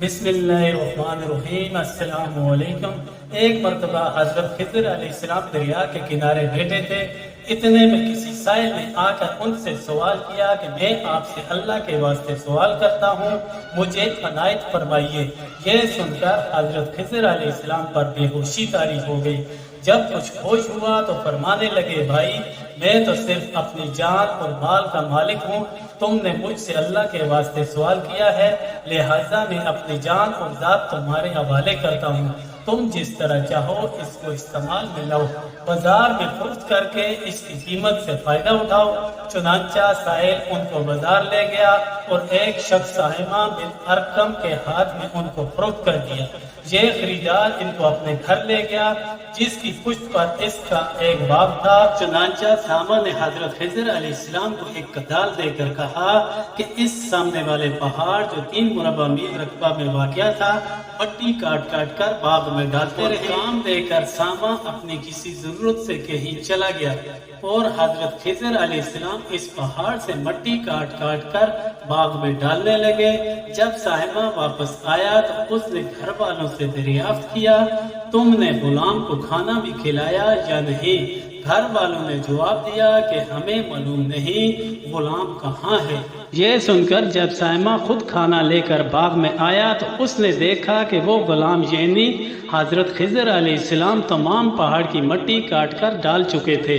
بسم اللہ الرحمن الرحیم۔ السلام علیکم۔ ایک مرتبہ حضرت خضر علیہ السلام دریا کے کنارے بیٹھے تھے۔ اتنے میں کسی سائل نے آ کر ان سے سوال کیا کہ میں آپ سے اللہ کے واسطے سوال کرتا ہوں، مجھے عنایت فرمائیے۔ یہ سن کر حضرت خضر علیہ السلام پر بے ہوشی طاری ہو گئی۔ جب کچھ ہوش ہوا تو فرمانے لگے، بھائی میں تو صرف اپنی جان اور مال کا مالک ہوں، تم نے مجھ سے اللہ کے واسطے سوال کیا ہے، لہٰذا میں اپنی جان اور ذات تمہارے حوالے کرتا ہوں، تم جس طرح چاہو اس کو استعمال میں لاؤ، بازار میں فروخت کر کے اس کی قیمت سے فائدہ اٹھاؤ۔ چنانچہ سائل ان کو بازار لے گیا اور ایک شخص سہمہ بن ارقم کے ہاتھ میں ان کو فروخت کر دیا۔ یہ خریدار ان کو اپنے گھر لے گیا، جس کی پشت پر اس کا ایک باب تھا۔ چنانچہ سہمہ نے حضرت خضر علیہ السلام کو ایک کدال دے کر کہا کہ اس سامنے والے پہاڑ جو 3 مربع میل رقبہ میں واقع تھا، مٹی کاٹ کاٹ کر باغ میں ڈالتے رہے۔ کام دے کر سہمہ اپنی کسی ضرورت سے کہیں چلا گیا اور حضرت خضر علیہ السلام اس پہاڑ سے مٹی کاٹ کاٹ کر باغ میں ڈالنے لگے۔ جب سہمہ واپس آیا تو اس نے گھر والوں سے دریافت کیا، تم نے غلام کو کھانا بھی کھلایا یا نہیں؟ گھر والوں نے جواب دیا کہ ہمیں معلوم نہیں غلام کہاں ہے۔ یہ سن کر جب سہمہ خود کھانا لے کر باغ میں آیا تو اس نے دیکھا کہ وہ غلام یعنی حضرت خضر علیہ السلام تمام پہاڑ کی مٹی کاٹ کر ڈال چکے تھے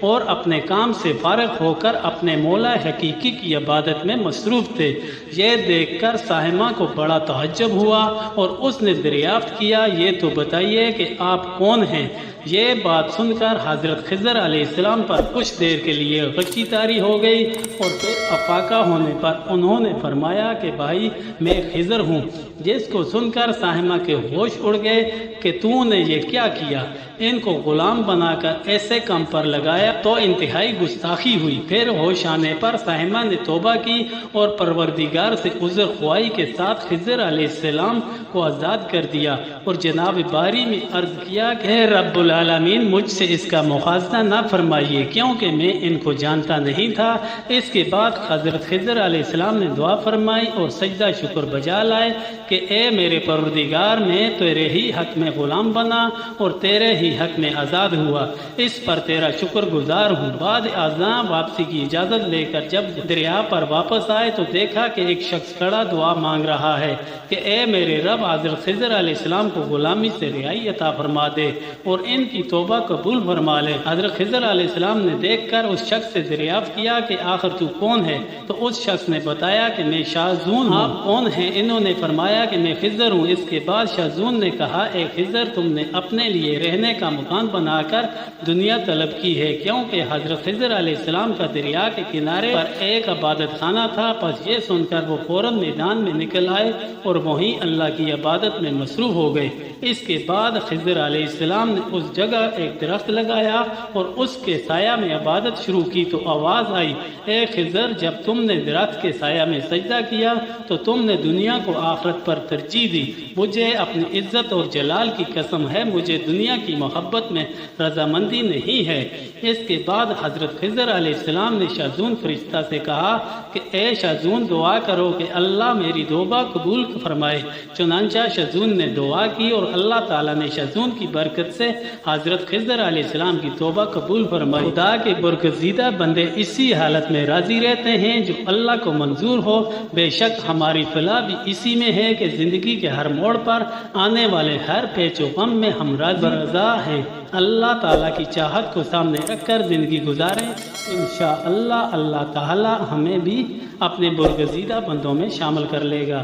اور اپنے کام سے فارغ ہو کر اپنے مولا حقیقی کی عبادت میں مصروف تھے۔ یہ دیکھ کر سہمہ کو بڑا تعجب ہوا اور اس نے دریافت کیا، یہ تو بتائیے کہ آپ کون ہیں؟ یہ بات سن کر حضرت خضر علیہ السلام پر کچھ دیر کے لیے غشی طاری ہو گئی اور پھر افاقہ ہونے پر انہوں نے فرمایا کہ بھائی میں خضر ہوں، جس کو سن کر سہمہ کے ہوش اڑ گئے کہ تو نے یہ کیا کیا؟ ان کو غلام بنا کر ایسے کام پر لگایا تو انتہائی گستاخی ہوئی۔ پھر ہوش آنے پر سہمہ نے توبہ کی اور پروردگار سے عذر خواہی کے ساتھ خضر علیہ السلام کو آزاد کر دیا اور جناب باری میں عرض کیا کہ اے رب العالمین مجھ سے اس کا مواخذہ نہ فرمائیے، کیونکہ میں ان کو جانتا نہیں تھا۔ اس کے بعد حضرت خضر علیہ السلام نے دعا فرمائی اور سجدہ شکر بجا لائے کہ اے میرے پروردگار، میں تیرے ہی حق میں غلام بنا اور تیرے ہی حق میں آزاد ہوا، اس پر تیرا شکر گزار ہوں۔ بعد ازاں واپسی کی اجازت لے کر جب دریا پر واپس آئے تو دیکھا کہ ایک شخص کھڑا دعا مانگ رہا ہے کہ اے میرے رب، حضرت خضر علیہ السلام کو غلامی سے رہائی عطا فرما دے اور ان کی توبہ قبول فرما لے۔ حضرت خضر علیہ السلام نے دیکھ کر اس شخص سے دریافت کیا کہ آخر تو کون ہے؟ تو اس شخص نے بتایا کہ میں شاذون ہوں۔ آپ کون ہیں؟ انہوں نے فرمایا کہ میں خضر ہوں۔ اس کے بعد شاذون نے کہا، اے خضر، تم نے اپنے لیے رہنے کا مکان بنا کر دنیا طلب کی ہے، کیونکہ حضرت خضر علیہ السلام کا دریا کے کنارے پر ایک عبادت خانہ تھا۔ پس یہ سن کر وہ فوراً میدان میں نکل آئے اور وہیں اللہ کی عبادت میں مصروف ہو گئے۔ اس کے بعد خضر علیہ السلام نے اس جگہ ایک درخت لگایا اور اس کے سایہ میں عبادت شروع کی تو آواز آئی، اے خضر، جب تم نے درخت کے سایہ میں سجدہ کیا تو تم نے دنیا کو آخرت پر ترجیح دی۔ مجھے اپنی عزت اور جلال کی قسم ہے، مجھے دنیا کی محبت میں رضامندی نہیں ہے۔ اس کے بعد حضرت خضر علیہ السلام نے شاذون فرشتہ سے کہا کہ اے شاذون، دعا کرو کہ اللہ میری توبہ قبول فرمائے۔ چنانچہ شاذون نے دعا کی اور اللہ تعالیٰ نے شاذون کی برکت سے حضرت خضر علیہ السلام کی توبہ قبول فرمائی۔ خدا کے برگزیدہ بندے اسی حالت میں راضی رہتے ہیں جو اللہ کو منظور ہو۔ بے شک ہماری فلاح بھی اسی میں ہے کہ زندگی کے ہر موڑ پر آنے والے ہر پیچ و غم میں ہم راضی رضا ہیں۔ اللہ تعالیٰ کی چاہت کو سامنے رکھ کر زندگی گزاریں، انشاءاللہ اللہ تعالیٰ ہمیں بھی اپنے برگزیدہ بندوں میں شامل کر لے گا۔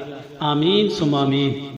آمین ثم آمین۔